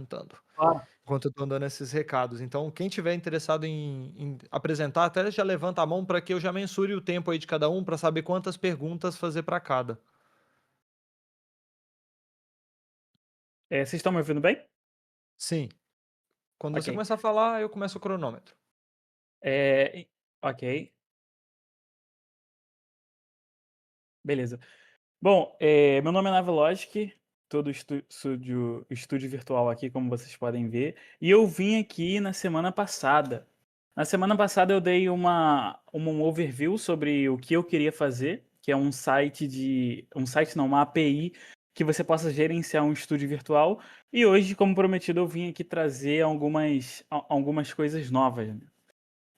Contando, Claro. enquanto eu tô dando esses recados. Então, quem tiver interessado em apresentar, até já levanta a mão para que eu já mensure o tempo aí de cada um, para saber quantas perguntas fazer para cada. Vocês estão me ouvindo bem? Sim, quando você Ok. começar a falar, eu começo o cronômetro. Eh, e ok, beleza. Bom, meu nome é Navelogic, tô do estúdio virtual aqui, como vocês podem ver, e eu vim aqui na semana passada. Na semana passada eu dei um overview sobre o que eu queria fazer, que é um site não, uma API que você possa gerenciar um estúdio virtual, e hoje, como prometido, eu vim aqui trazer algumas coisas novas, né.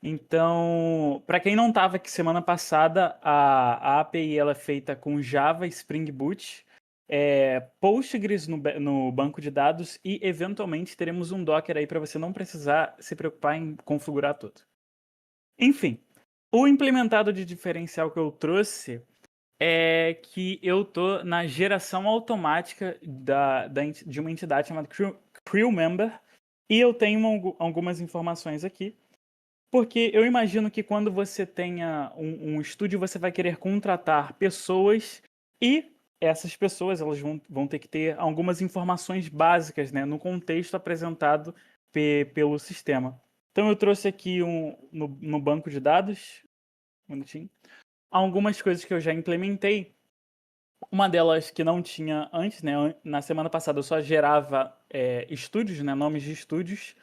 Então, para quem não estava aqui semana passada, a API ela é feita com Java, Spring Boot, Postgres no banco de dados e, eventualmente, teremos um Docker aí para você não precisar se preocupar em configurar tudo. Enfim, o implementado de diferencial que eu trouxe é que eu tô na geração automática de uma entidade chamada Crew Member e eu tenho algumas informações aqui. Porque eu imagino que quando você tenha um estúdio, você vai querer contratar pessoas e essas pessoas elas vão ter que ter algumas informações básicas, né, no contexto apresentado pelo sistema. Então eu trouxe aqui no banco de dados, um minutinho, algumas coisas que eu já implementei. Uma delas que não tinha antes, né, na semana passada eu só gerava estúdios, né, nomes de estúdios.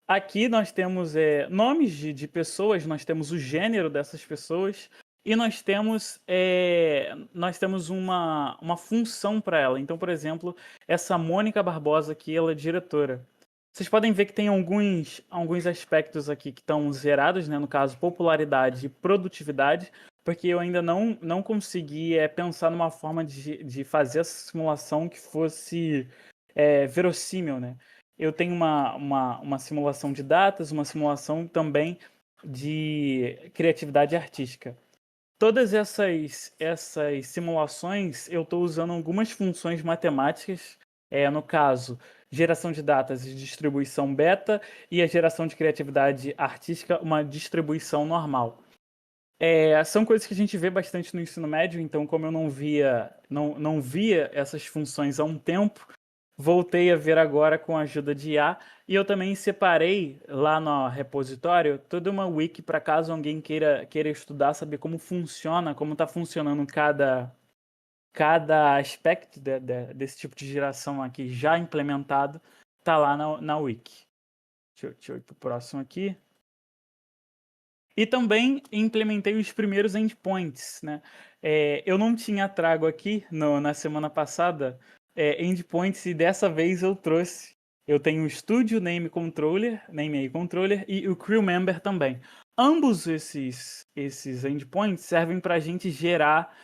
Aqui nós temos nomes de pessoas, nós temos o gênero dessas pessoas e nós temos uma função para ela. Então, por exemplo, essa Mônica Barbosa aqui, ela é diretora. Vocês podem ver que tem alguns aspectos aqui que estão zerados, né? No caso, popularidade e produtividade, porque eu ainda não consegui pensar numa forma de fazer essa simulação que fosse verossímil, né? Eu tenho uma simulação de datas, uma simulação também de criatividade artística. Todas essas simulações eu estou usando algumas funções matemáticas, no caso, geração de datas e distribuição beta, e a geração de criatividade artística, uma distribuição normal. São coisas que a gente vê bastante no ensino médio, então como eu não via essas funções há um tempo, voltei a ver agora com a ajuda de IA, e eu também separei lá no repositório toda uma wiki para caso alguém queira estudar, saber como funciona, como está funcionando cada aspecto desse tipo de geração aqui já implementado, tá lá na wiki. Deixa eu ir pro próximo aqui. E também implementei os primeiros endpoints, né? Eu não tinha trago aqui na semana passada endpoints e dessa vez eu trouxe. Eu tenho o Studio Name Controller, Name aí Controller e o Crew Member também. Ambos esses endpoints servem para a gente gerar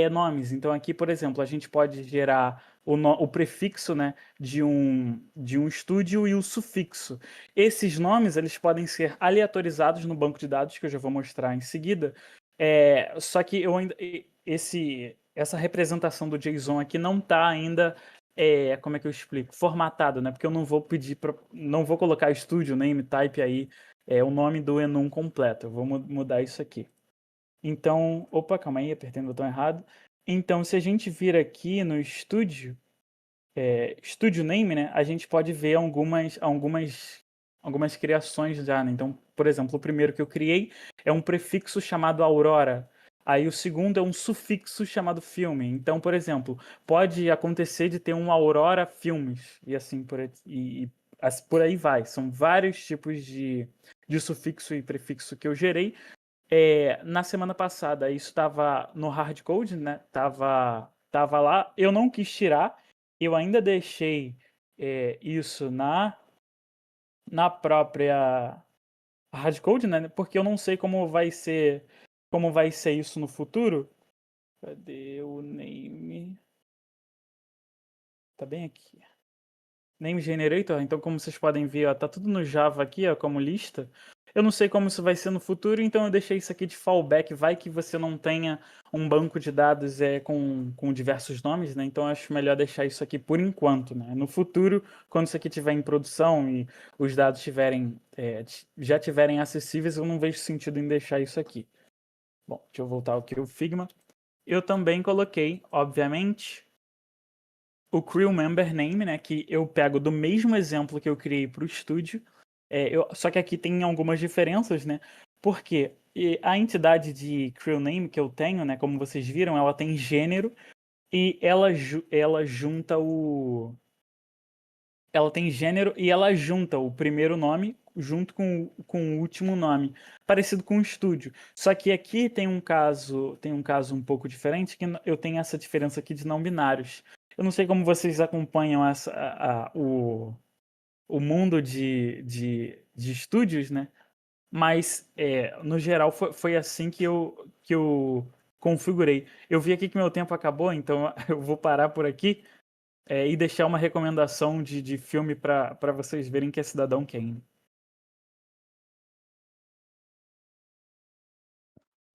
nomes. Então aqui, por exemplo, a gente pode gerar o prefixo, né, de um estúdio e o sufixo. Esses nomes eles podem ser aleatorizados no banco de dados, que eu já vou mostrar em seguida. Só que eu ainda essa representação do JSON aqui não está ainda, como é que eu explico? Formatado, né? Porque eu não vou colocar studio name type aí, o nome do enum completo. Eu vou mudar isso aqui. Então, opa, calma aí, apertei o botão errado. Então, se a gente vir aqui no estúdio, Studio Name, né, a gente pode ver algumas criações já, né? Então, por exemplo, o primeiro que eu criei é um prefixo chamado Aurora. Aí o segundo é um sufixo chamado filme. Então, por exemplo, pode acontecer de ter um Aurora Filmes e assim por aí vai. São vários tipos de sufixo e prefixo que eu gerei. Na semana passada isso estava no hardcode, né? Tava lá. Eu não quis tirar. Eu ainda deixei isso na própria hardcode, né? Porque eu não sei como vai ser isso no futuro. Cadê o name? Tá bem aqui. Name generator. Então, como vocês podem ver, ó, tá tudo no Java aqui, ó, como lista. Eu não sei como isso vai ser no futuro, então eu deixei isso aqui de fallback. Vai que você não tenha um banco de dados com diversos nomes, né? Então eu acho melhor deixar isso aqui por enquanto, né? No futuro, quando isso aqui estiver em produção e os dados já tiverem acessíveis, eu não vejo sentido em deixar isso aqui. Bom, deixa eu voltar aqui o Figma. Eu também coloquei, obviamente, o Crew Member Name, né? Que eu pego do mesmo exemplo que eu criei para o estúdio. Só que aqui tem algumas diferenças, né? Porque a entidade de Crew Name que eu tenho, né? Como vocês viram, ela tem gênero e ela junta o. Ela tem gênero e ela junta o primeiro nome junto com o último nome, parecido com o estúdio. Só que aqui tem um caso um pouco diferente, que eu tenho essa diferença aqui de não binários. Eu não sei como vocês acompanham o mundo de estúdios, né? Mas, no geral, foi assim que eu configurei. Eu vi aqui que meu tempo acabou, então eu vou parar por aqui e deixar uma recomendação de filme para vocês verem que é Cidadão Kane.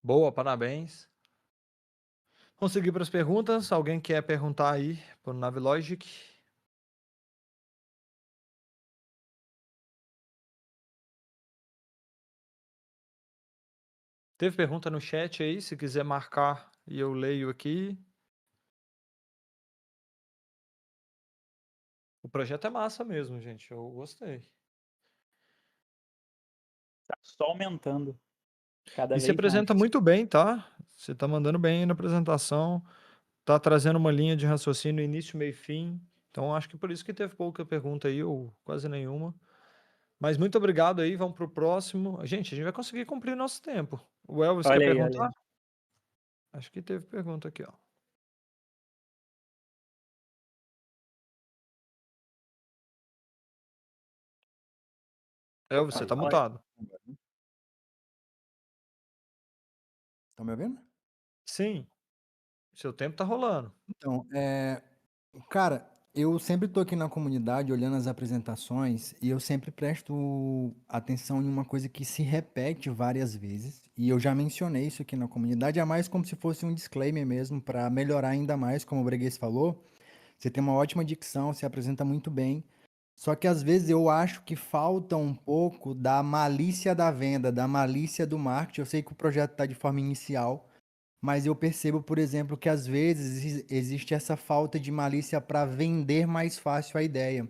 Boa, parabéns. Vamos seguir para as perguntas. Alguém quer perguntar aí para o Navilogic? Teve pergunta no chat aí, se quiser marcar e eu leio aqui. O projeto é massa mesmo, gente. Eu gostei. Tá só aumentando cada E se vez mais. apresenta muito bem, tá? Você tá mandando bem aí na apresentação. Tá trazendo uma linha de raciocínio início, meio e fim. Então, acho que por isso que teve pouca pergunta aí, ou quase nenhuma. Mas muito obrigado aí, vamos pro próximo. Gente, a gente vai conseguir cumprir nosso tempo. O Elvis quer Olha aí, olha perguntar? aí. Acho que teve pergunta aqui, ó. Elvis, você tá Fala aí. mutado. Estão me ouvindo? Sim, seu tempo tá rolando. Então, cara, eu sempre tô aqui na comunidade olhando as apresentações e eu sempre presto atenção em uma coisa que se repete várias vezes. E eu já mencionei isso aqui na comunidade, é mais como se fosse um disclaimer mesmo, para melhorar ainda mais, como o Breguês falou. Você tem uma ótima dicção, se apresenta muito bem. Só que às vezes eu acho que falta um pouco da malícia da venda, da malícia do marketing. Eu sei que o projeto está de forma inicial, mas eu percebo, por exemplo, que às vezes existe essa falta de malícia para vender mais fácil a ideia.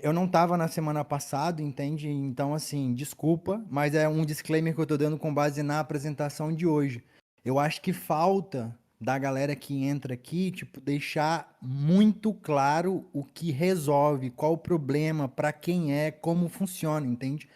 Eu não estava na semana passada, entende? Então, assim, desculpa, mas é um disclaimer que eu estou dando com base na apresentação de hoje. Eu acho que falta da galera que entra aqui, tipo, deixar muito claro o que resolve, qual o problema, para quem é, como funciona, entende?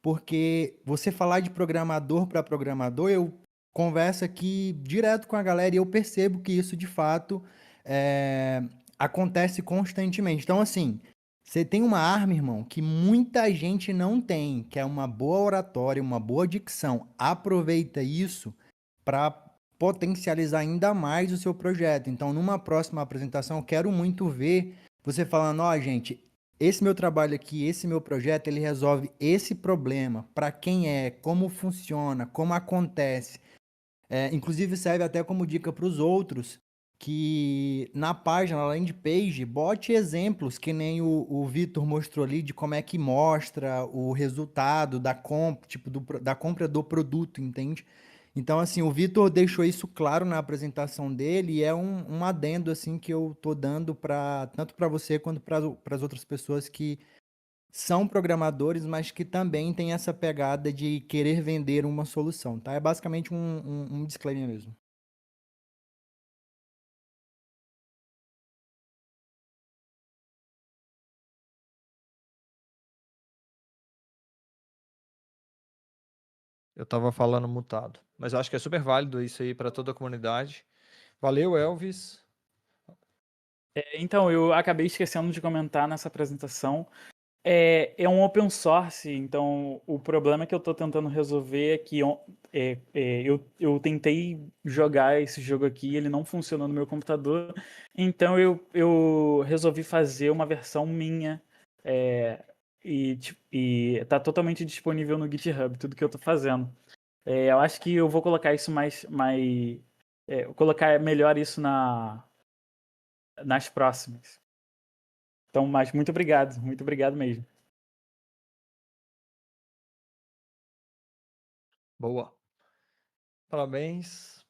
Porque você falar de programador para programador, eu converso aqui direto com a galera e eu percebo que isso de fato é, acontece constantemente. Então, assim, você tem uma arma, irmão, que muita gente não tem, que é uma boa oratória, uma boa dicção. Aproveita isso para potencializar ainda mais o seu projeto. Então, numa próxima apresentação, eu quero muito ver você falando, ó, gente, esse meu trabalho aqui, esse meu projeto, ele resolve esse problema. Para quem é, como funciona, como acontece. Inclusive serve até como dica para os outros que na página, na landing page, bote exemplos que nem o Vitor mostrou ali de como é que mostra o resultado da compra, tipo, da compra do produto, entende? Então, assim, o Vitor deixou isso claro na apresentação dele e é um adendo, assim, que eu tô dando tanto para você quanto para as outras pessoas que são programadores, mas que também têm essa pegada de querer vender uma solução, tá? É basicamente um disclaimer mesmo. Eu tava falando mutado. Mas eu acho que é super válido isso aí para toda a comunidade. Valeu, Elvis. Então, eu acabei esquecendo de comentar nessa apresentação. É um open source, então o problema que eu estou tentando resolver é que eu tentei jogar esse jogo aqui, ele não funcionou no meu computador, então eu resolvi fazer uma versão minha e tá totalmente disponível no GitHub, tudo que eu tô fazendo. Eu acho que eu vou colocar isso colocar melhor isso nas próximas. Então, mas muito obrigado mesmo. Boa. Parabéns.